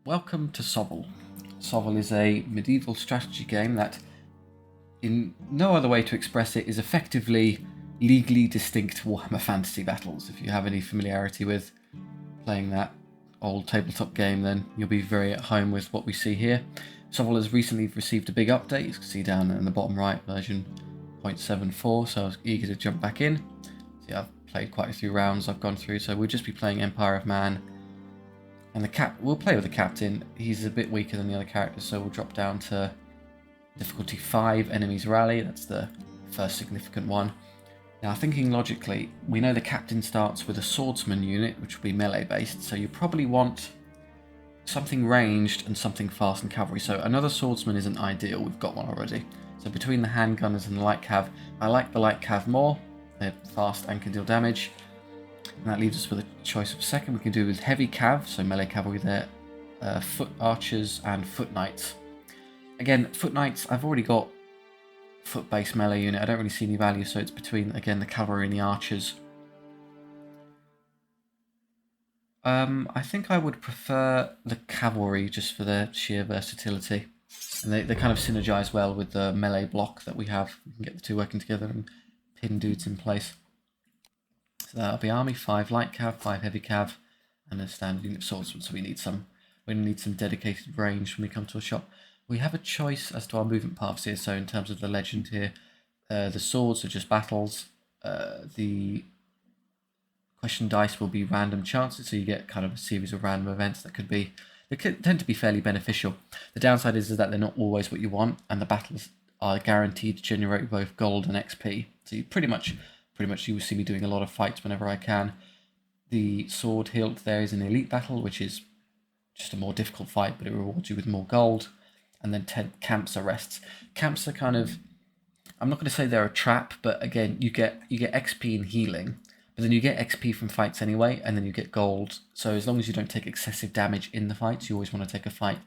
Welcome to SOVL. SOVL is a medieval strategy game that, in no other way to express it, is effectively legally distinct to Warhammer Fantasy Battles. If you have any familiarity with playing that old tabletop game, then you'll be very at home with what we see here. SOVL has recently received a big update. You can see down in the bottom right, version 0.74, so I was eager to jump back in. See, I've played quite a few rounds I've gone through, so we'll just be playing Empire of Man. And we'll play with the captain. He's a bit weaker than the other characters, so we'll drop down to difficulty 5, enemies rally. That's the first significant one. Now, thinking logically, we know the captain starts with a swordsman unit, which will be melee based, so you probably want something ranged and something fast and cavalry. So another swordsman isn't ideal, we've got one already. So between the handgunners and the light cav, I like the light cav more. They're fast and can deal damage. And that leaves us with a choice of a second. We can do with heavy cav, so melee cavalry there, foot archers and foot knights. Again, foot knights, I've already got foot-based melee unit. I don't really see any value, so it's between, again, the cavalry and the archers. I think I would prefer the cavalry just for their sheer versatility. And they kind of synergize well with the melee block that we have. We can get the two working together and pin dudes in place. So that'll be army, 5 light cav, 5 heavy cav, and a standard unit of swordsmen. So we need some dedicated range when we come to a shop. We have a choice as to our movement paths here. So in terms of the legend here, the swords are just battles. The question dice will be random chances, so you get kind of a series of random events that tend to be fairly beneficial. The downside is that they're not always what you want, and the battles are guaranteed to generate both gold and XP. So you pretty much you will see me doing a lot of fights whenever I can. The sword hilt there is an elite battle, which is just a more difficult fight, but it rewards you with more gold. And then 10 camps are rests. Camps are kind of, I'm not going to say they're a trap, but again, you get XP and healing, but then you get XP from fights anyway, and then you get gold. So as long as you don't take excessive damage in the fights, you always want to take a fight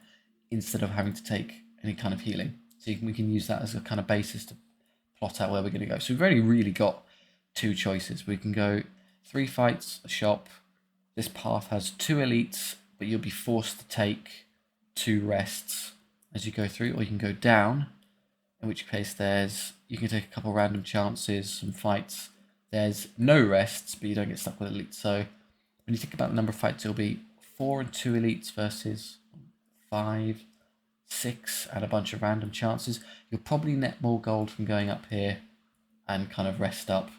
instead of having to take any kind of healing. So we can use that as a kind of basis to plot out where we're going to go. So we've only really got 2 choices. We can go 3 fights, a shop. This path has 2 elites, but you'll be forced to take 2 rests as you go through, or you can go down, in which case you can take a couple random chances, some fights. There's no rests, but you don't get stuck with elites. So when you think about the number of fights, it'll be 4 and 2 elites versus 5, 6, and a bunch of random chances. You'll probably net more gold from going up here and kind of rest up.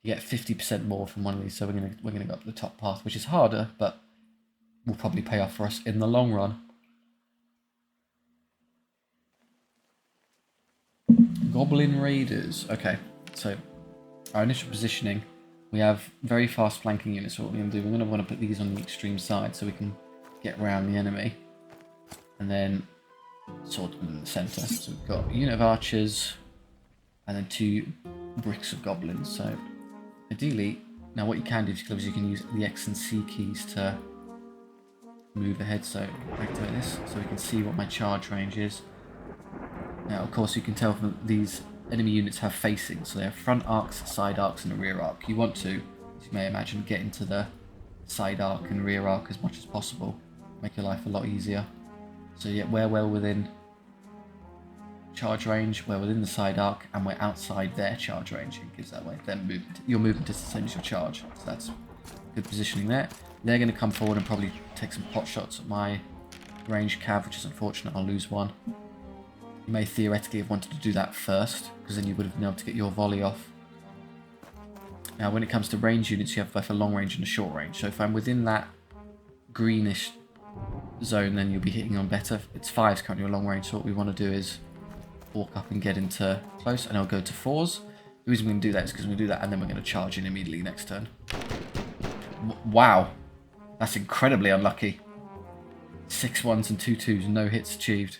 You get 50% more from one of these, so we're gonna go up the top path, which is harder, but will probably pay off for us in the long run. Goblin Raiders. Okay, so our initial positioning, we have very fast flanking units. So what we're going to do, we're going to want to put these on the extreme side so we can get around the enemy. And then swordsmen in the centre. So we've got a unit of archers and then 2 bricks of goblins. So ideally, now what you can do is you can use the X and C keys to move ahead. So activate this so we can see what my charge range is. Now, of course, you can tell from these enemy units have facing, so they have front arcs, side arcs, and a rear arc. You want to, as you may imagine, get into the side arc and rear arc as much as possible. Make your life a lot easier. So yeah, we're well within charge range, we're within the side arc, and we're outside their charge range. It gives that way. Then your movement is the same as your charge. So that's good positioning there. They're going to come forward and probably take some pot shots at my range cav, which is unfortunate. I'll lose one. You may theoretically have wanted to do that first, because then you would have been able to get your volley off. Now, when it comes to range units, you have both a long range and a short range. So if I'm within that greenish zone, then you'll be hitting on better. It's 5's currently a long range, so what we want to do is walk up and get into close, and I'll go to 4s. The reason we're going to do that is because we're going to do that, and then we're going to charge in immediately next turn. Wow, that's incredibly unlucky. 6 1s and 2 2s, no hits achieved.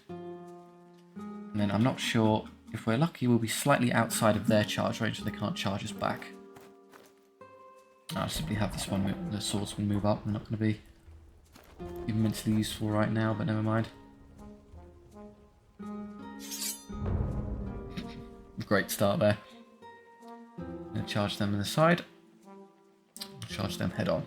And then I'm not sure, if we're lucky, we'll be slightly outside of their charge range, so they can't charge us back. I'll simply have this one, the swordsman move up. They're not going to be immensely useful right now, but never mind. Great start there. I'm going to charge them on the side. Charge them head on.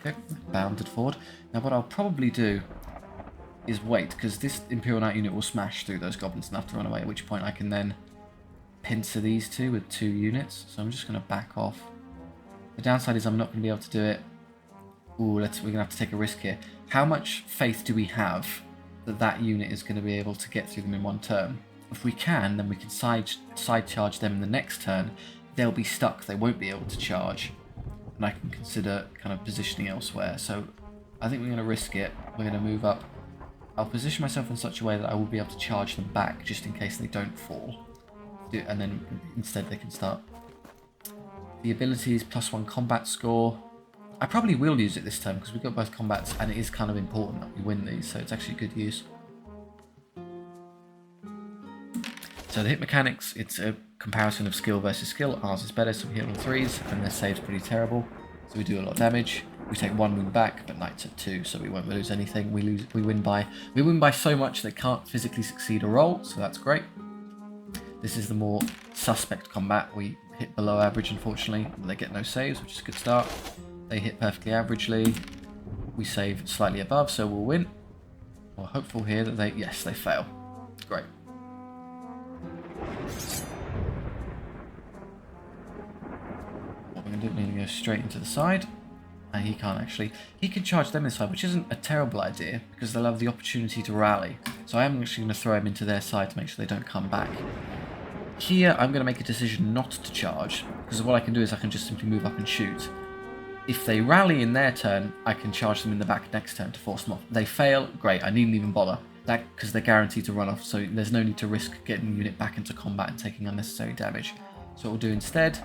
Okay, bounded forward. Now what I'll probably do is wait, because this Imperial Knight unit will smash through those goblins enough to run away, at which point I can then pincer these two with 2 units. So I'm just going to back off. The downside is I'm not going to be able to do it. Ooh, we're going to have to take a risk here. How much faith do we have that that unit is going to be able to get through them in one turn? If we can, then we can side charge them in the next turn. They'll be stuck. They won't be able to charge. And I can consider kind of positioning elsewhere. So I think we're going to risk it. We're going to move up. I'll position myself in such a way that I will be able to charge them back just in case they don't fall. And then instead they can start. The abilities, +1 combat score. I probably will use it this turn because we've got both combats and it is kind of important that we win these, so it's actually good use. So the hit mechanics, it's a comparison of skill versus skill. Ours is better, so we hit on 3s, and their save's pretty terrible. So we do a lot of damage. We take 1 wound back, but Knight's at 2, so we won't lose anything. We win by so much they can't physically succeed a roll, so that's great. This is the more suspect combat. We hit below average, unfortunately. They get no saves, which is a good start. They hit perfectly averagely. We save slightly above, so we'll win. We're hopeful here that they fail. Great. What we're going to do, we're going to go straight into the side. And he can't actually. He can charge them this side, which isn't a terrible idea, because they'll have the opportunity to rally. So I am actually going to throw him into their side to make sure they don't come back. Here, I'm going to make a decision not to charge, because what I can do is I can just simply move up and shoot. If they rally in their turn, I can charge them in the back next turn to force them off. They fail, great, I needn't even bother. That because they're guaranteed to run off, so there's no need to risk getting the unit back into combat and taking unnecessary damage. So what we'll do instead,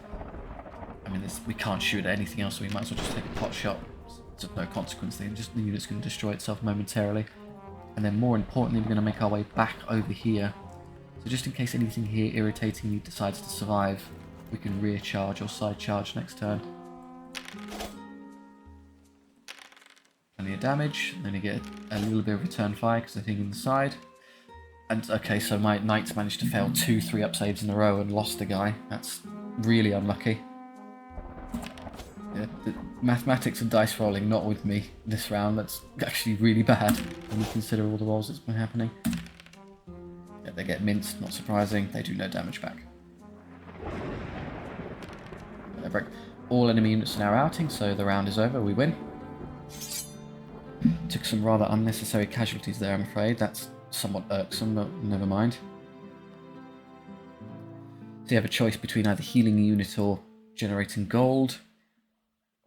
I mean, we can't shoot at anything else, so we might as well just take a pot shot. It's of no consequence, the unit's going to destroy itself momentarily. And then more importantly, we're going to make our way back over here. So just in case anything here irritatingly decides to survive, we can rear charge or side charge next turn. Plenty of damage, and then you get a little bit of return fire because they're hitting the side. And okay, so my knights managed to fail 2 3-up saves in a row and lost a guy. That's really unlucky. Yeah, the mathematics and dice rolling not with me this round. That's actually really bad when you consider all the rolls that's been happening. Yeah, they get minced, not surprising. They do no damage back. They break. All enemy units are now outing, so the round is over. We win. Took some rather unnecessary casualties there, I'm afraid. That's somewhat irksome, but never mind. So you have a choice between either healing a unit or generating gold.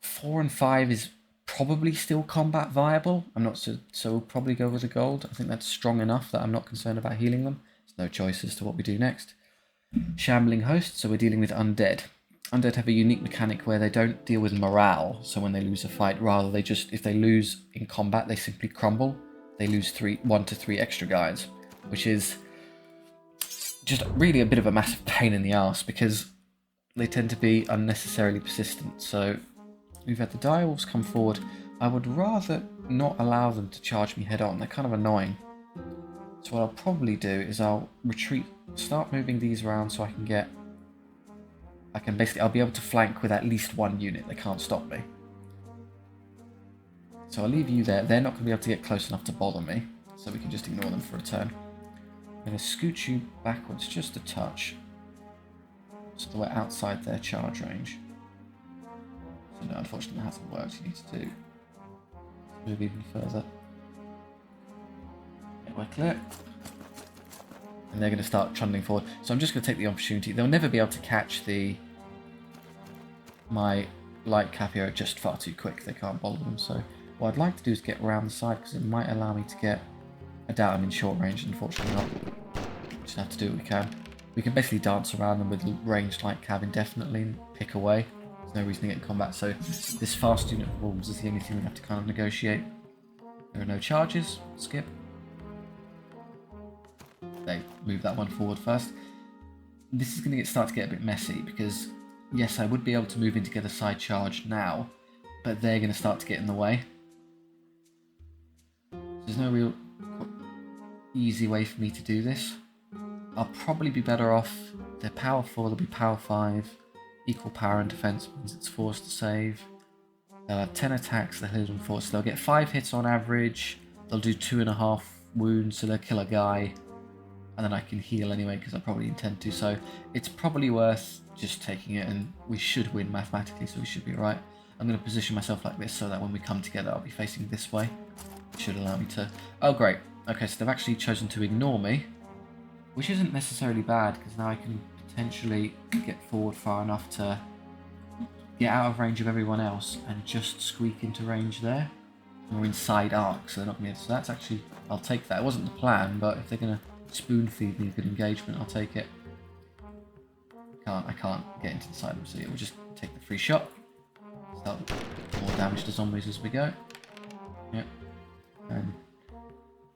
4 and 5 is probably still combat viable. I'm not so we'll probably go with the gold. I think that's strong enough that I'm not concerned about healing them. There's no choice as to what we do next. Shambling host, so we're dealing with undead. Undead have a unique mechanic where they don't deal with morale, so when they lose a fight, rather they just, if they lose in combat, they simply crumble. They lose 1 to 3 extra guys, which is just really a bit of a massive pain in the arse because they tend to be unnecessarily persistent. So we've had the direwolves come forward. I would rather not allow them to charge me head on. They're kind of annoying. So what I'll probably do is I'll retreat, start moving these around so I can get... I'll be able to flank with at least 1 unit. They can't stop me. So I'll leave you there. They're not going to be able to get close enough to bother me, so we can just ignore them for a turn. I'm going to scoot you backwards just a touch, so that we're outside their charge range. So no, unfortunately it hasn't worked. You need to move even further. Yeah, we're clear. And they're going to start trundling forward. So I'm just going to take the opportunity. They'll never be able to catch my light cap here, just far too quick. They can't bother them. So what I'd like to do is get around the side because it might allow me to get... I doubt I'm in short range, unfortunately not. Just have to do what we can. We can basically dance around them with ranged light cav indefinitely and pick away. There's no reason to get in combat. So this fast unit of wolves is the only thing we have to kind of negotiate. There are no charges. Skip. They move that one forward first. This is going to start to get a bit messy because, yes, I would be able to move in together side charge now, but they're going to start to get in the way. There's no real easy way for me to do this. I'll probably be better off. They're power 4, they'll be power 5. Equal power and defense means it's forced to save. They'll have 10 attacks, they'll hit on 4, so they'll get 5 hits on average, they'll do 2.5 wounds, so they'll kill a guy, and then I can heal anyway because I probably intend to, so it's probably worth just taking it, and we should win mathematically, so we should be right. I'm going to position myself like this so that when we come together I'll be facing this way. It should allow me to... Oh great, okay, so they've actually chosen to ignore me, which isn't necessarily bad because now I can potentially get forward far enough to get out of range of everyone else and just squeak into range there. And we're inside arc, so they're not going to... So that's actually... I'll take that. It wasn't the plan, but if they're going to spoon feed me a good engagement, I'll take it. I can't get into the side of them, so yeah, we'll just take the free shot. Start more damage to zombies as we go. Yep. And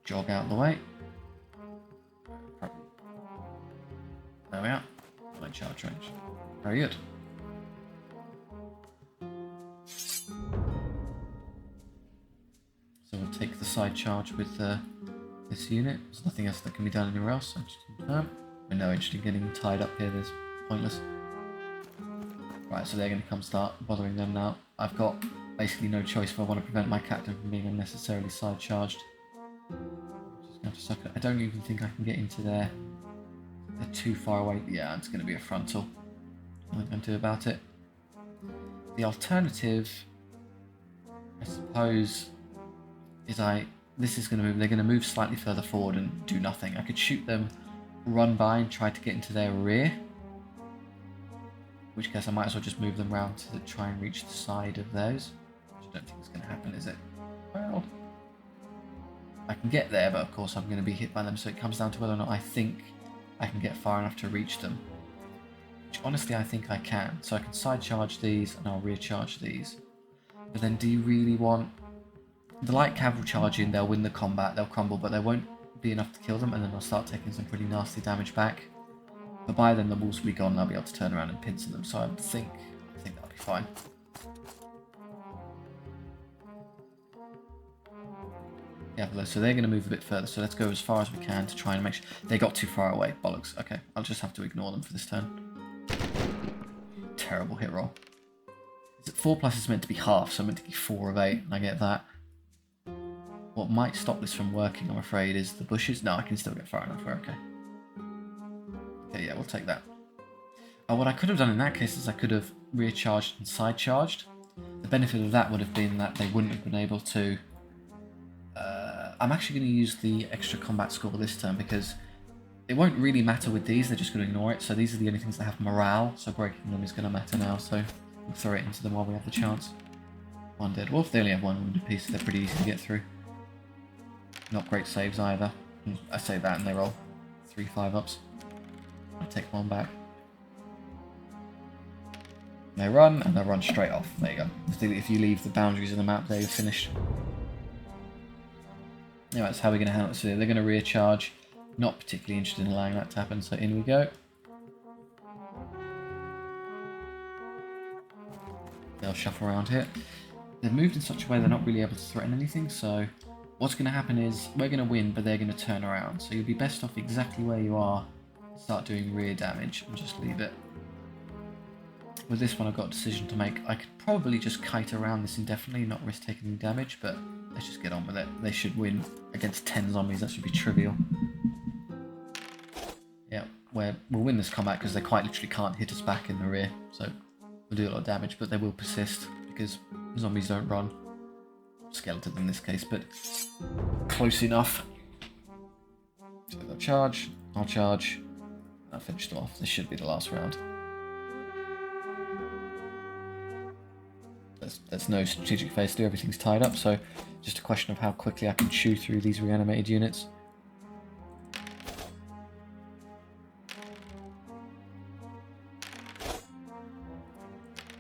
jog out of the way. There we are. My charge range. Very good. So we'll take the side charge with this unit. There's nothing else that can be done anywhere else. So just confirm. We're no interest in getting tied up here. There's pointless. Right, so they're going to come start bothering them now. I've got basically no choice if I want to prevent my captain from being unnecessarily side charged. Just going to suck it. I don't even think I can get into there. They're too far away. Yeah, it's going to be a frontal. What am I going to do about it? The alternative, I suppose, is this is going to move. They're going to move slightly further forward and do nothing. I could shoot them, run by, and try to get into their rear. In which case, I might as well just move them round to try and reach the side of those. Which I don't think is going to happen, is it? Well, I can get there, but of course I'm going to be hit by them. So it comes down to whether or not I think I can get far enough to reach them. Which honestly I think I can. So I can side charge these and I'll rear charge these. But then do you really want... The light cav will charge in, they'll win the combat, they'll crumble, but there won't be enough to kill them, and then they'll start taking some pretty nasty damage back. But by then the walls will be gone and I'll be able to turn around and pincer them, so I think that'll be fine. Yeah, so they're going to move a bit further, so let's go as far as we can to try and make sure... They got too far away, bollocks. Okay, I'll just have to ignore them for this turn. Terrible hit roll. 4 plus is meant to be half, so I'm meant to be 4 of 8, and I get that. What might stop this from working, I'm afraid, is the bushes. No, I can still get far enough. We're okay. Okay, yeah, we'll take that. What I could have done in that case is I could have rear charged and side charged. The benefit of that would have been that they wouldn't have been able to... I'm actually going to use the extra combat score this turn because it won't really matter with these, they're just going to ignore it. So these are the only things that have morale, so breaking them is going to matter now. So we'll throw it into them while we have the chance. Undead. Well, if they only have 1 wounded piece, they're pretty easy to get through. Not great saves either. I say that and they roll 3 5-ups. I take 1 back. They run, and they run straight off. There you go. If you leave the boundaries of the map there, you're finished. Anyway, that's how we're going to handle it. So they're going to rear charge. Not particularly interested in allowing that to happen, so in we go. They'll shuffle around here. They've moved in such a way they're not really able to threaten anything, so what's going to happen is we're going to win, but they're going to turn around. So you'll be best off exactly where you are. Start doing rear damage and just leave it. With this one I've got a decision to make. I could probably just kite around this indefinitely, not risk taking any damage, but let's just get on with it. They should win against 10 zombies, that should be trivial. Yeah, we'll win this combat because they quite literally can't hit us back in the rear, so we'll do a lot of damage, but they will persist because zombies don't run. Skeleton in this case, but close enough. So they'll charge, I'll charge, I'll finish them off. This should be the last round. There's no strategic phase to do, everything's tied up, so just a question of how quickly I can chew through these reanimated units.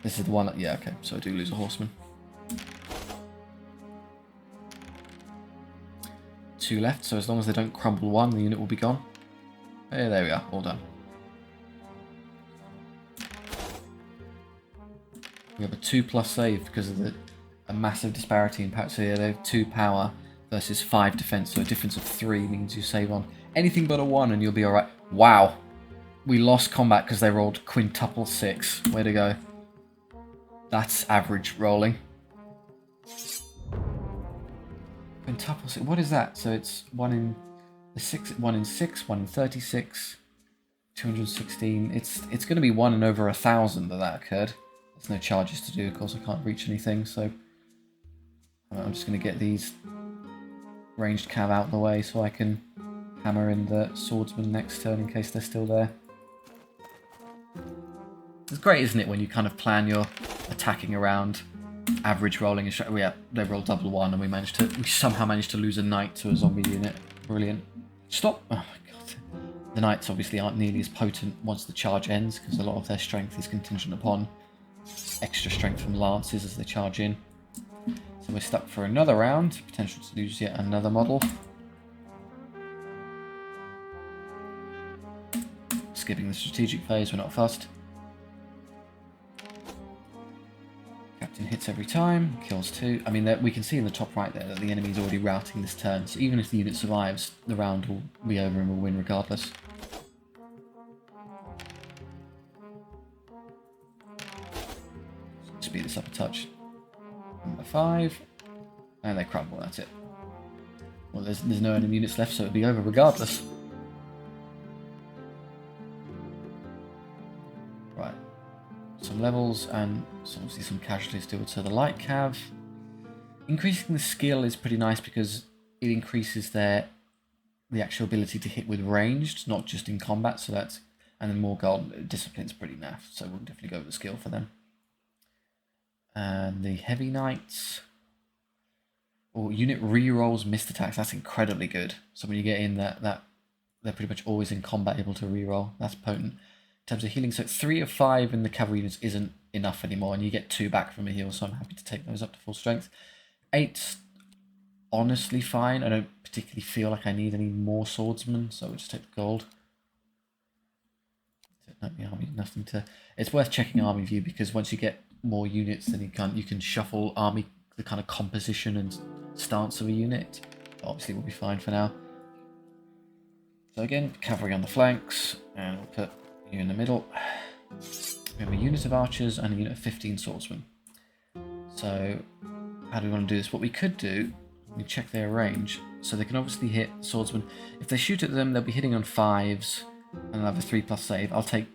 This is the one, yeah, okay, so I do lose a horseman. 2 left, so as long as they don't crumble 1, the unit will be gone. Hey, there we are, all done. We have a 2+ save because of a massive disparity in power. So yeah, they have 2 power versus 5 defense, so a difference of 3 means you save on anything but a 1 and you'll be alright. Wow, we lost combat because they rolled quintuple 6. Way to go. That's average rolling. Quintuple, what is that? So it's 1 in 6, 1 in 6, 1 in 36, 216. It's going to be 1 in over 1,000 that occurred. There's no charges to do, of course I can't reach anything, so I'm just going to get these ranged cav out of the way so I can hammer in the swordsman next turn in case they're still there. It's great, isn't it, when you kind of plan your attacking around average rolling. Yeah, they rolled double 1 and we somehow managed to lose a knight to a zombie unit. Brilliant. Stop! Oh my god. The knights obviously aren't nearly as potent once the charge ends because a lot of their strength is contingent upon extra strength from lances as they charge in. So we're stuck for another round. Potential to lose yet another model. Skipping the strategic phase, we're not fussed. Captain hits every time, kills 2. I mean, we can see in the top right there that the enemy's already routing this turn, so even if the unit survives, the round will be over and we'll win regardless. Speed this up a touch. Number 5. And they crumble, that's it. Well, there's no enemy units left, so it'll be over regardless. Right. Some levels and obviously some casualties to it. So the light cav. Increasing the skill is pretty nice because it increases the actual ability to hit with ranged, not just in combat. So that's, and then more gold. Discipline's pretty naff, so we'll definitely go with the skill for them. And the heavy knights. Or unit re-rolls missed attacks. That's incredibly good. So when you get in that they're pretty much always in combat able to re-roll. That's potent. In terms of healing, so 3 of 5 in the cavalry units isn't enough anymore, and you get 2 back from a heal, so I'm happy to take those up to full strength. 8's honestly fine. I don't particularly feel like I need any more swordsmen, so we'll just take the gold. The army, nothing to. It's worth checking army view because once you get more units, then you can shuffle army, the kind of composition and stance of a unit. Obviously, we'll be fine for now. So again, cavalry on the flanks, and we'll put you in the middle. We have a unit of archers and a unit of 15 swordsmen. So how do we want to do this? What we could do, we check their range. So they can obviously hit swordsmen. If they shoot at them, they'll be hitting on 5s and they'll have a 3+ save. I'll take,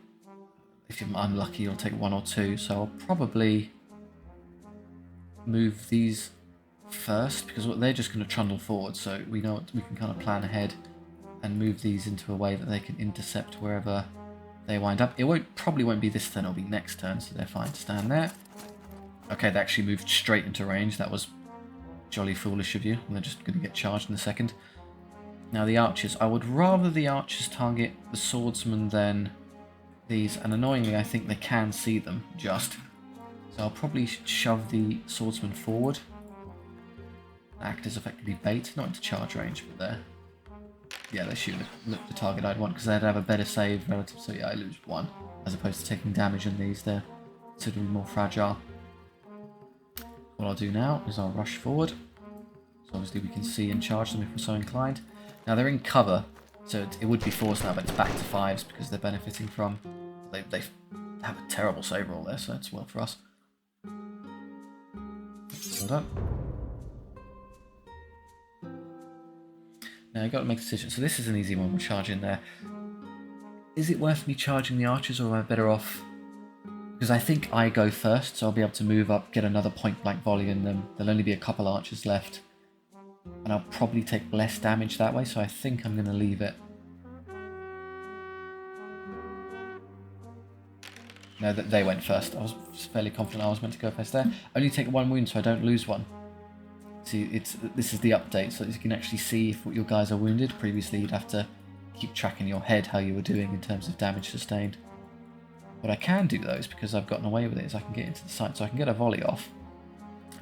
if I'm unlucky, I'll take 1 or 2. So I'll probably move these first because they're just going to trundle forward. So we know we can kind of plan ahead and move these into a way that they can intercept wherever they wind up. It probably won't be this turn, it'll be next turn, so they're fine to stand there. Okay, they actually moved straight into range. That was jolly foolish of you. They're just going to get charged in a second. Now the archers. I would rather the archers target the swordsmen than these, and annoyingly I think they can see them just. So I'll probably shove the swordsmen forward. Act as effectively bait, not into charge range, but there. Yeah, they shoot the target I'd want because they'd have a better save relative. So yeah, I lose 1 as opposed to taking damage on these. They're considerably more fragile. What I'll do now is I'll rush forward. So obviously we can see and charge them if we're so inclined. Now they're in cover, so it would be 4s now, but it's back to 5s because they're benefiting from. They have a terrible save roll there, so it's well for us. Well done. Now you've got to make a decision. So this is an easy one. We'll charge in there. Is it worth me charging the archers, or am I better off? Because I think I go first, so I'll be able to move up, get another point-blank volley in them. There'll only be a couple archers left. And I'll probably take less damage that way, so I think I'm going to leave it. No, they went first. I was fairly confident I was meant to go first there. Only take 1 wound, so I don't lose 1. See, this is the update, so that you can actually see if your guys are wounded. Previously, you'd have to keep track in your head how you were doing in terms of damage sustained. What I can do, though, is because I've gotten away with it, is I can get into the side, so I can get a volley off,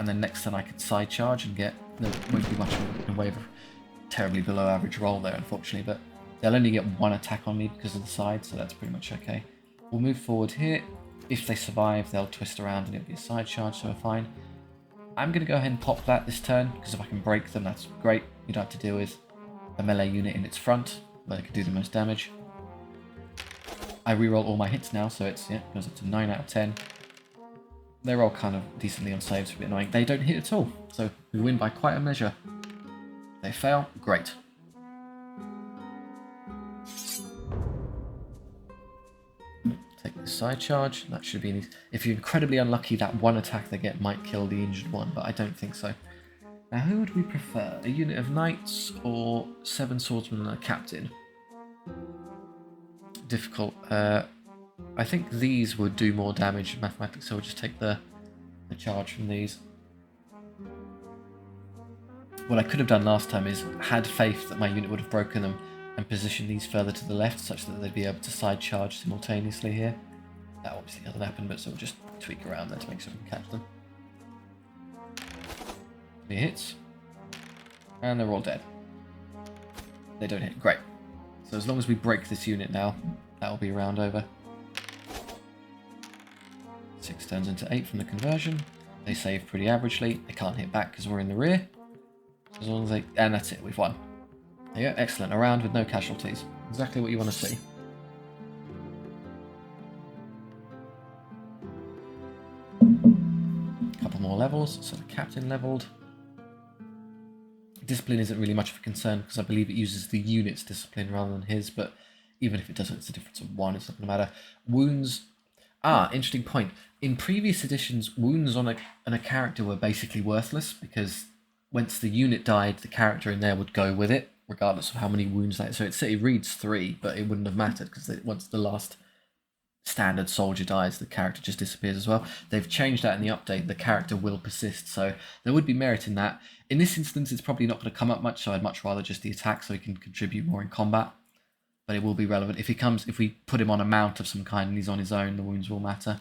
and then next turn I could side charge and get. There won't be much in the way of a terribly below average roll there, unfortunately, but they'll only get 1 attack on me because of the side, so that's pretty much okay. We'll move forward here. If they survive, they'll twist around and it'll be a side charge, so we're fine. I'm going to go ahead and pop that this turn, because if I can break them, that's great. You don't have to deal with a melee unit in its front, where they can do the most damage. I reroll all my hits now, so it's, yeah, goes up to 9 out of 10. They roll kind of decently on saves, a bit annoying. They don't hit at all, so we win by quite a measure. They fail, great. Take the side charge, that should be easy. If you're incredibly unlucky, that one attack they get might kill the injured one, but I don't think so. Now, who would we prefer? A unit of knights or 7 swordsmen and a captain? Difficult. I think these would do more damage in mathematics, so we'll just take the charge from these. What I could have done last time is had faith that my unit would have broken them and positioned these further to the left such that they'd be able to side charge simultaneously here. That obviously hasn't happened, but so we'll just tweak around there to make sure we can catch them. He hits. And they're all dead. They don't hit. Great. So as long as we break this unit now, that will be a round over. 6 turns into 8 from the conversion. They save pretty averagely. They can't hit back because we're in the rear. So as long as they... And that's it. We've won. There you go. Excellent. A round with no casualties. Exactly what you want to see. A couple more levels. So the captain leveled. Discipline isn't really much of a concern because I believe it uses the unit's discipline rather than his, but even if it doesn't, it's a difference of 1, it's not going to matter. Wounds. Interesting point. In previous editions, wounds on a character were basically worthless because once the unit died, the character in there would go with it, regardless of how many wounds that is. So it reads 3, but it wouldn't have mattered because once the last standard soldier dies, the character just disappears as well. They've changed that in the update. The character will persist, so there would be merit in that. In this instance, it's probably not going to come up much, so I'd much rather just the attack so he can contribute more in combat. But it will be relevant. If we put him on a mount of some kind and he's on his own, the wounds will matter.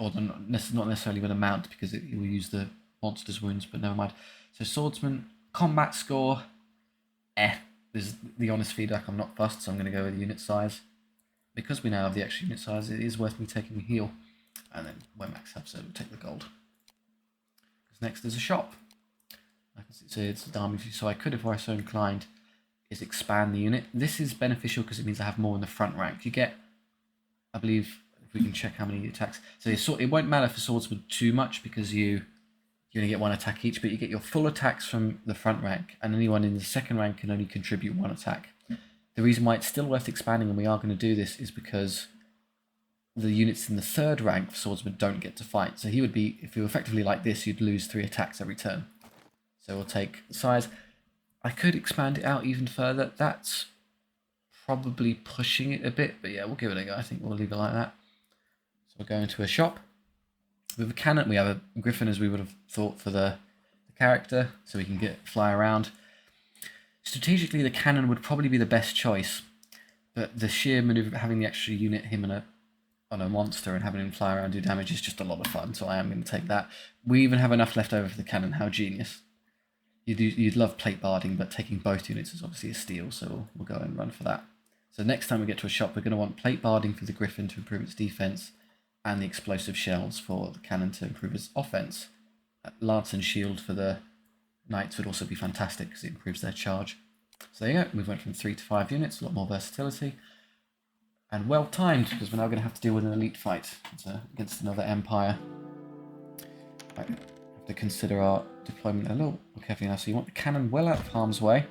Or not necessarily with a mount, because it will use the monster's wounds, but never mind. So swordsman, combat score, This is the honest feedback. I'm not fussed, so I'm going to go with unit size. Because we now have the extra unit size, it is worth me taking a heal. And then when max up, so we'll take the gold. Because next there's a shop. I can see it's a damage, so I could, if I were so inclined, is expand the unit. This is beneficial because it means I have more in the front rank. You get, I believe, if we can check how many attacks. So it won't matter for swordsmen too much because you only get 1 attack each, but you get your full attacks from the front rank, and anyone in the second rank can only contribute 1 attack. The reason why it's still worth expanding, and we are going to do this, is because the units in the third rank for swordsmen don't get to fight. So he would be, if you were effectively like this, you'd lose 3 attacks every turn. So we'll take size. I could expand it out even further. That's probably pushing it a bit, but yeah, we'll give it a go. I think we'll leave it like that. So we'll go into a shop. With a cannon, we have a griffin as we would have thought for the character, so we can fly around. Strategically, the cannon would probably be the best choice, but the sheer maneuver, having the extra unit, him on a monster and having him fly around and do damage is just a lot of fun, so I am going to take that. We even have enough left over for the cannon. How genius. You'd love plate barding, but taking both units is obviously a steal, so we'll go and run for that. So next time we get to a shop, we're going to want plate barding for the griffin to improve its defense, and the explosive shells for the cannon to improve its offense. Lance and shield for the knights would also be fantastic because it improves their charge. So there you go, we went from 3 to 5 units, a lot more versatility. And well timed, because we're now going to have to deal with an elite fight against another empire. Right, we have to consider our deployment a little more carefully now. So you want the cannon well out of harm's way.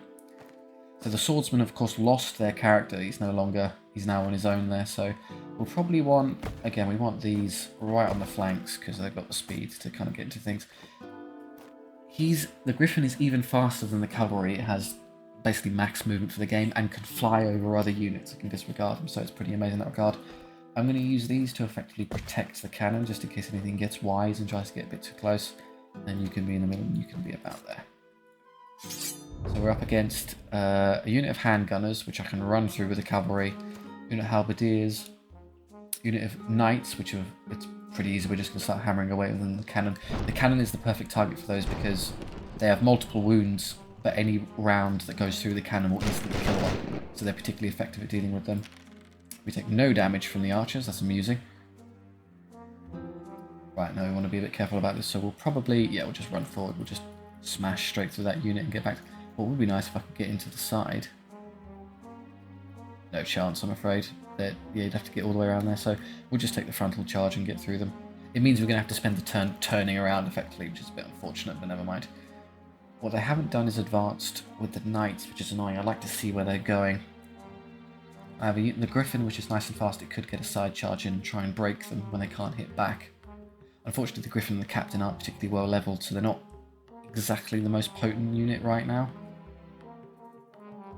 So the swordsmen, of course, lost their character. He's now on his own there. So we'll probably want, again, we want these right on the flanks because they've got the speed to kind of get into things. The Griffin is even faster than the cavalry. It has basically max movement for the game and can fly over other units. It can disregard them, so it's pretty amazing in that regard. I'm going to use these to effectively protect the cannon, just in case anything gets wise and tries to get a bit too close. Then you can be in the middle and you can be about there. So we're up against a unit of handgunners, which I can run through with the cavalry, unit of halberdiers, unit of knights, it's pretty easy. We're just going to start hammering away with them. The cannon. The cannon is the perfect target for those because they have multiple wounds, but any round that goes through the cannon will instantly kill one. So they're particularly effective at dealing with them. We take no damage from the archers. That's amusing. Right, now we want to be a bit careful about this. So we'll probably, we'll just run forward. We'll just smash straight through that unit and get back. What would be nice if I could get into the side. No chance, I'm afraid. You'd have to get all the way around there. So we'll just take the frontal charge and get through them. It means we're going to have to spend the turn turning around effectively, which is a bit unfortunate, but never mind. What they haven't done is advanced with the knights, which is annoying. I'd like to see where they're going. I have the griffin, which is nice and fast. It could get a side charge in and try and break them when they can't hit back. Unfortunately, the griffin and the captain aren't particularly well leveled, so they're not exactly the most potent unit right now.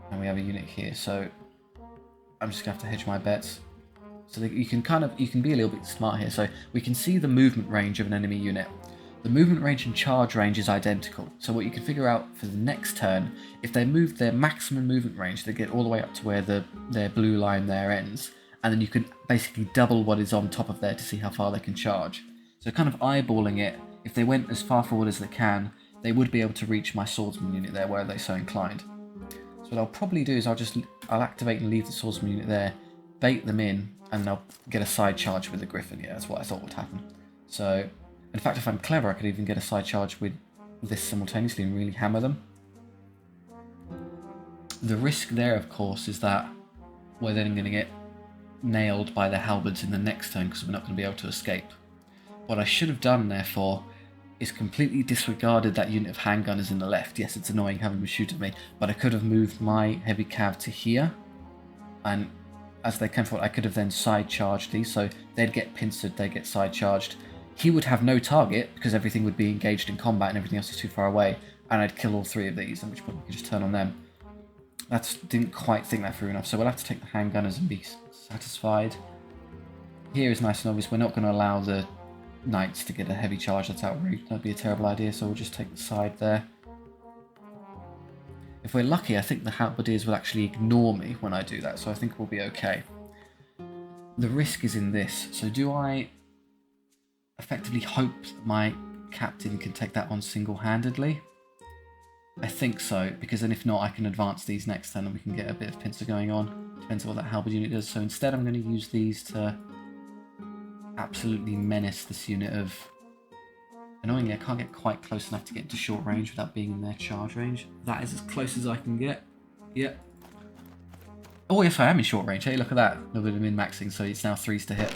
And we have a unit here, so I'm just going to have to hedge my bets. So that you can be a little bit smart here. So we can see the movement range of an enemy unit. The movement range and charge range is identical. So what you can figure out for the next turn, if they move their maximum movement range, they get all the way up to where their blue line there ends. And then you can basically double what is on top of there to see how far they can charge. So kind of eyeballing it, if they went as far forward as they can, they would be able to reach my swordsman unit there, were they so inclined. So what I'll probably do is I'll activate and leave the swordsman unit there, bait them in, and they'll get a side charge with the griffin. Yeah, that's what I thought would happen. So, in fact, if I'm clever, I could even get a side charge with this simultaneously and really hammer them. The risk there, of course, is that we're then going to get nailed by the halberds in the next turn because we're not going to be able to escape. What I should have done, therefore, is completely disregarded that unit of handgunners in the left. Yes, it's annoying having them shoot at me, but I could have moved my heavy cav to here, and as they came forward, I could have then side charged these, so they'd get pincered, they'd get side charged. He would have no target because everything would be engaged in combat and everything else is too far away, and I'd kill all three of these, at which point we could just turn on them. Didn't quite think that through enough, so we'll have to take the handgunners and be satisfied. Here is nice and obvious, we're not going to allow the knights to get a heavy charge. That's outrageous. That'd be a terrible idea, so we'll just take the side there. If we're lucky, I think the halberdiers will actually ignore me when I do that, so I think we'll be okay. The risk is in this, so do I effectively hope that my captain can take that on single-handedly? I think so, because then if not, I can advance these next turn and we can get a bit of pincer going on. Depends on what that halberd unit does. So instead I'm going to use these to absolutely menace this unit of... Annoyingly, I can't get quite close enough to get into short range without being in their charge range. That is as close as I can get. Yep. Oh yes, I am in short range. Hey, look at that. A little bit of min-maxing, so it's now 3s to hit.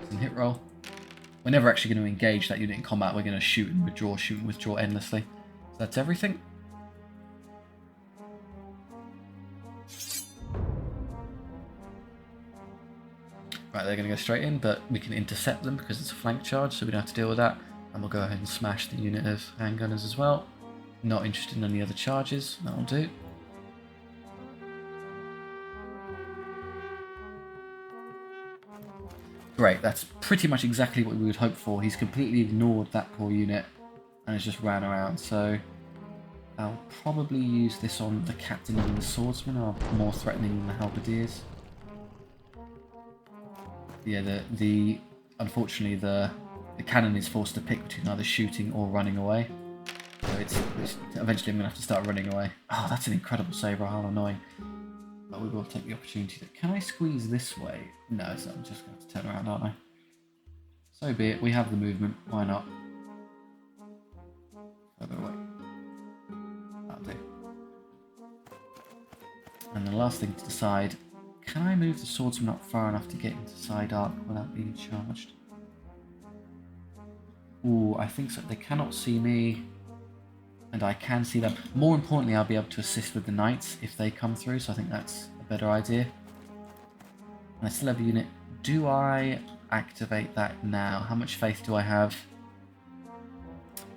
Some hit roll. We're never actually going to engage that unit in combat. We're going to shoot and withdraw endlessly. So that's everything. Right, they're going to go straight in, but we can intercept them because it's a flank charge, so we don't have to deal with that. And we'll go ahead and smash the unit of handgunners as well. Not interested in any other charges. That'll do. Great, that's pretty much exactly what we would hope for. He's completely ignored that poor unit and has just ran around, so I'll probably use this on the captain and the swordsman, are more threatening than the halberdiers. Yeah, unfortunately the cannon is forced to pick between either shooting or running away. So eventually I'm going to have to start running away. Oh, that's an incredible sabre, how annoying. But we will take the opportunity. Can I squeeze this way? No, so I'm just going to have to turn around, aren't I? So be it, we have the movement, why not? Further away. That'll do. And the last thing to decide, can I move the swordsman up far enough to get into side arc without being charged? Ooh, I think so. They cannot see me, and I can see them. More importantly, I'll be able to assist with the knights if they come through, so I think that's a better idea. And I still have a unit. Do I activate that now? How much faith do I have?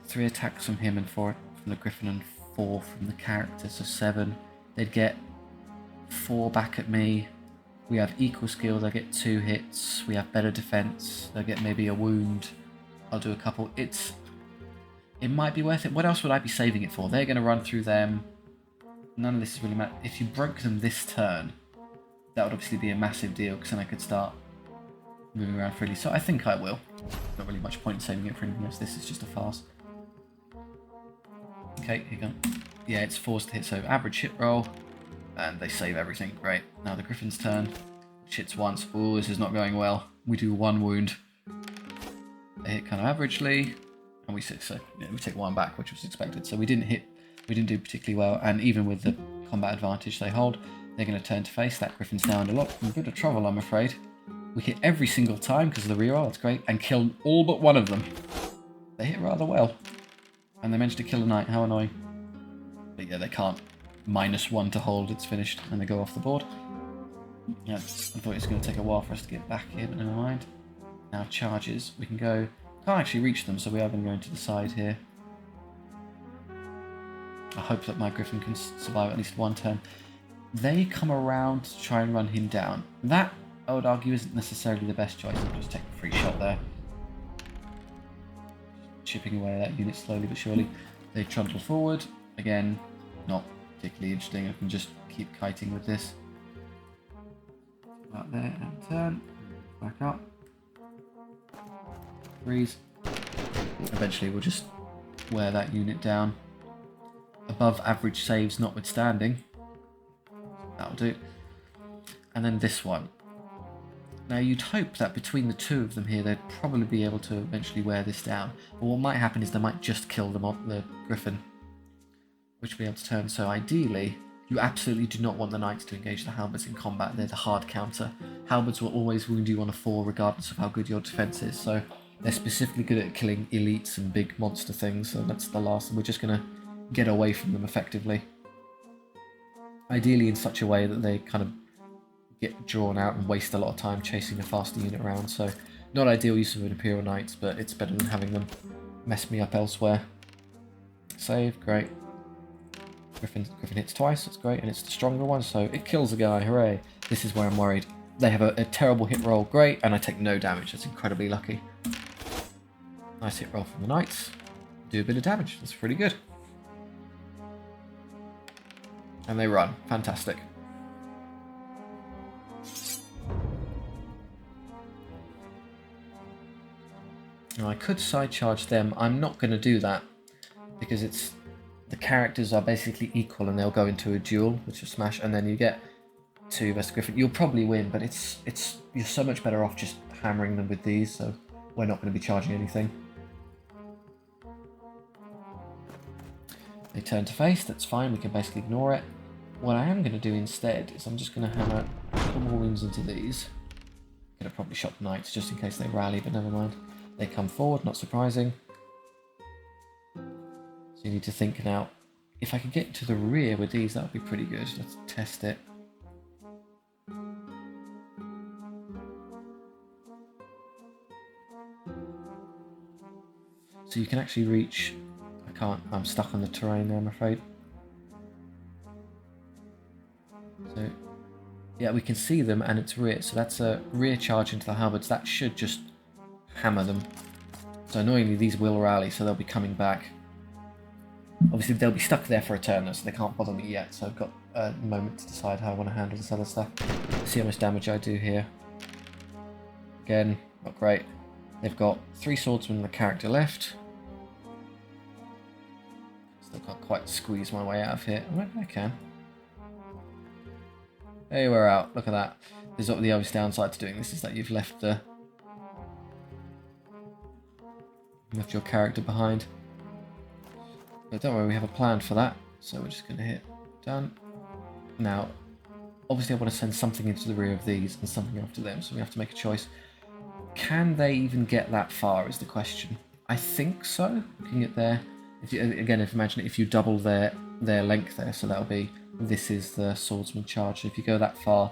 3 attacks from him and 4 from the griffin and 4 from the character, so 7. They'd get 4 back at me. We have equal skill, they get 2 hits. We have better defense, they'll get maybe a wound. I'll do a couple. It might be worth it. What else would I be saving it for? They're going to run through them. None of this is really matter. If you broke them this turn, that would obviously be a massive deal, because then I could start moving around freely. So I think I will. Not really much point in saving it for anything else. This is just a farce. Okay, here you go. Yeah, it's forced to hit, so average hit roll. And they save everything. Great. Now the griffin's turn. Which hits once. Oh, this is not going well. We do 1 wound. They hit kind of averagely. And we take 1 back, which was expected. So we didn't do particularly well. And even with the combat advantage they hold, they're going to turn to face. That griffin's now in a bit of trouble, I'm afraid. We hit every single time because of the reroll, that's great, and killed all but one of them. They hit rather well. And they managed to kill a knight, how annoying. But yeah, they can't. -1 to hold, it's finished, and they go off the board. Yeah, I thought it was going to take a while for us to get back here, but never mind. Now charges, we can go... Can't actually reach them, so we are going to go into the side here. I hope that my Griffin can survive at least one turn. They come around to try and run him down. That, I would argue, isn't necessarily the best choice. I'll just take a free shot there. Chipping away at that unit slowly but surely. They trundle forward. Again, not particularly interesting. I can just keep kiting with this. Out there and turn. Back up. Freeze. Eventually we'll just wear that unit down. Above average saves notwithstanding. That'll do. And then this one. Now you'd hope that between the two of them here they'd probably be able to eventually wear this down. But what might happen is they might just kill them on the Griffin, which will be able to turn. So ideally, you absolutely do not want the Knights to engage the Halberds in combat. They're the hard counter. Halberds will always wound you on a 4 regardless of how good your defense is. So they're specifically good at killing elites and big monster things. So that's the last. We're just going to get away from them effectively. Ideally in such a way that they kind of get drawn out and waste a lot of time chasing a faster unit around. So not ideal use of an Imperial Knights, but it's better than having them mess me up elsewhere. Save, great. Griffin hits twice, that's great, and it's the stronger one, so it kills the guy, hooray. This is where I'm worried. They have a terrible hit roll, great, and I take no damage, that's incredibly lucky. Nice hit roll from the Knights. Do a bit of damage, that's pretty good. And they run, fantastic. Now I could side charge them, I'm not going to do that, because it's... The characters are basically equal and they'll go into a duel, which will smash, and then you get 2 versus Griffin. You'll probably win, but you're so much better off just hammering them with these, so we're not going to be charging anything. They turn to face, that's fine, we can basically ignore it. What I am going to do instead is I'm just going to hammer a couple more wounds into these. Could have probably shot the Knights just in case they rally, but never mind. They come forward, not surprising. You need to think now, if I could get to the rear with these, that would be pretty good. Let's test it. So you can actually reach... I can't, I'm stuck on the terrain there, I'm afraid. So, yeah, we can see them and it's rear. So that's a rear charge into the halberds. That should just hammer them. So annoyingly, these will rally, so they'll be coming back. Obviously, they'll be stuck there for a turn, so they can't bother me yet, so I've got a moment to decide how I want to handle this other stuff. See how much damage I do here. Again, not great. They've got 3 swordsmen and the character left. Still can't quite squeeze my way out of here. Oh, maybe I can. Hey, we're out. Look at that. There's the obvious downside to doing this is that you've left your character behind. But don't worry, we have a plan for that, so we're just going to hit done. Now, obviously I want to send something into the rear of these and something after them, so we have to make a choice. Can they even get that far is the question. I think so. We can get there. If you, again, imagine if you double their length there, so that'll be, this is the swordsman charge. So if you go that far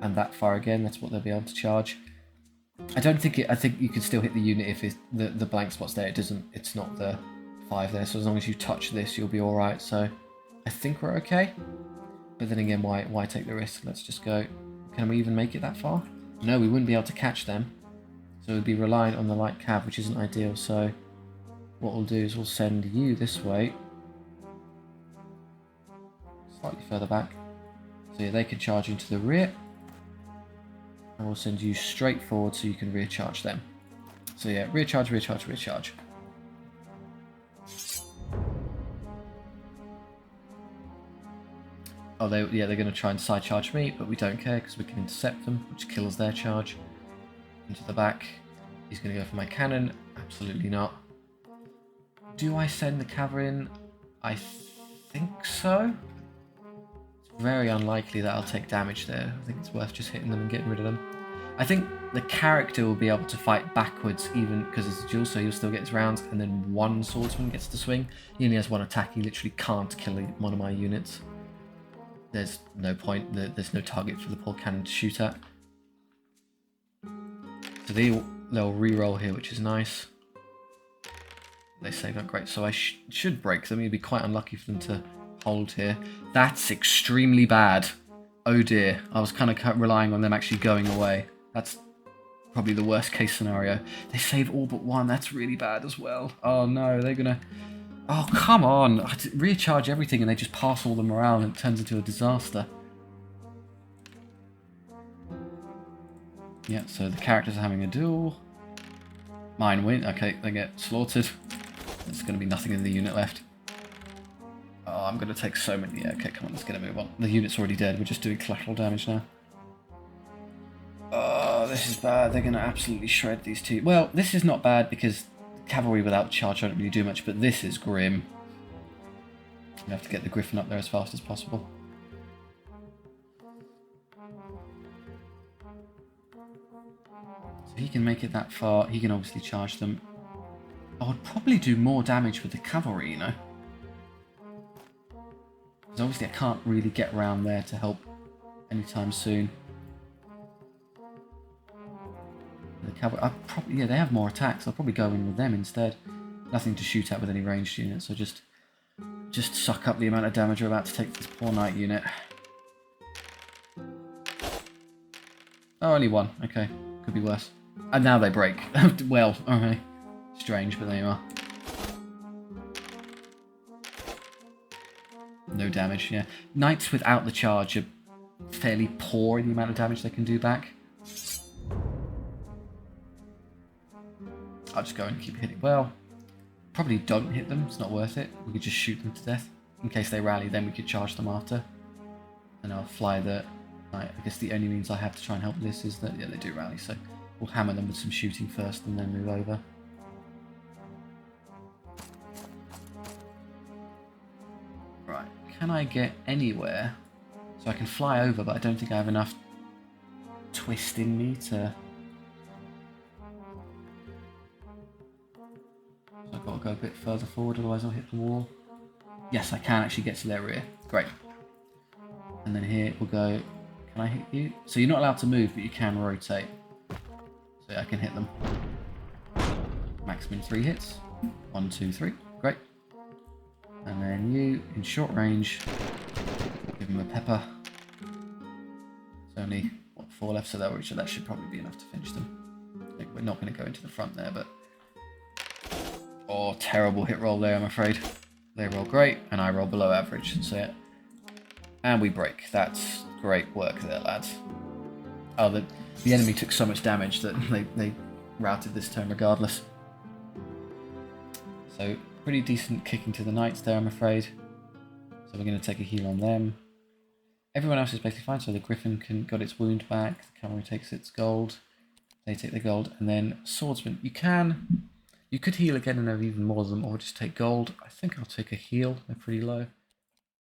and that far again, that's what they'll be able to charge. I think you can still hit the unit if the blank spot's there. It's not the 5 there, so as long as you touch this you'll be alright, so I think we're okay. But then again, why take the risk? Let's just go. Can we even make it that far? No, we wouldn't be able to catch them, so we'd be reliant on the light cav, which isn't ideal. So what we'll do is we'll send you this way, slightly further back, so yeah, they can charge into the rear, and we'll send you straight forward so you can rear charge them. So yeah, rear charge, rear charge, rear charge. Oh, they're going to try and side charge me, but we don't care because we can intercept them, which kills their charge. Into the back. He's going to go for my cannon. Absolutely not. Do I send the cavalry in? I think so. It's very unlikely that I'll take damage there. I think it's worth just hitting them and getting rid of them. I think the character will be able to fight backwards even because it's a duel, so he'll still get his rounds, and then one swordsman gets to swing. He only has one attack. He literally can't kill one of my units. There's no point. There's no target for the pole cannon to shoot at. So they'll re-roll here, which is nice. They save that, great. So I should break them. It'd be quite unlucky for them to hold here. That's extremely bad. Oh dear. I was kind of relying on them actually going away. That's probably the worst case scenario. They save all but one. That's really bad as well. Oh no, they're gonna... Oh, come on. I recharge everything and they just pass all the morale and it turns into a disaster. Yeah, so the characters are having a duel. Mine win. Okay, they get slaughtered. There's going to be nothing in the unit left. Oh, I'm going to take so many. Yeah, okay, come on, let's get a move on. The unit's already dead. We're just doing collateral damage now. Oh, this is bad. They're going to absolutely shred these two. Well, this is not bad because cavalry without charge don't really do much, but this is grim. We have to get the Griffin up there as fast as possible. So he can make it that far. He can obviously charge them. I would probably do more damage with the cavalry, you know. Because obviously I can't really get around there to help anytime soon. The cavalry, yeah, they have more attacks. I'll probably go in with them instead. Nothing to shoot at with any ranged units, so just suck up the amount of damage we're about to take this poor knight unit. Oh, only one. Okay, could be worse. And now they break. Well, okay. Strange, but there you are. No damage, yeah. Knights without the charge are fairly poor in the amount of damage they can do back. I'll just go and keep hitting. Well, probably don't hit them. It's not worth it. We could just shoot them to death. In case they rally, then we could charge them after. And I'll fly the... I guess the only means I have to try and help this is that, yeah, they do rally, so we'll hammer them with some shooting first and then move over. Right, can I get anywhere? So I can fly over, but I don't think I have enough twist in me to... So I've got to go a bit further forward, otherwise I'll hit the wall. Yes, I can actually get to their rear. Great. And then here we'll go... Can I hit you? So you're not allowed to move, but you can rotate. So I can hit them. Maximum 3 hits. 1, 2, 3. Great. And then you, in short range, give them a pepper. There's only, what, 4 left, so that should probably be enough to finish them. I think we're not going to go into the front there, but... Oh, terrible hit roll there, I'm afraid. They roll great, and I roll below average, so yeah. And we break. That's great work there, lads. Oh, the enemy took so much damage that they routed this turn regardless. So, pretty decent kicking to the knights there, I'm afraid. So we're going to take a heal on them. Everyone else is basically fine, so the Griffin got its wound back, the cavalry takes its gold, they take the gold, and then swordsman. You could heal again and have even more of them, or just take gold. I think I'll take a heal, they're pretty low.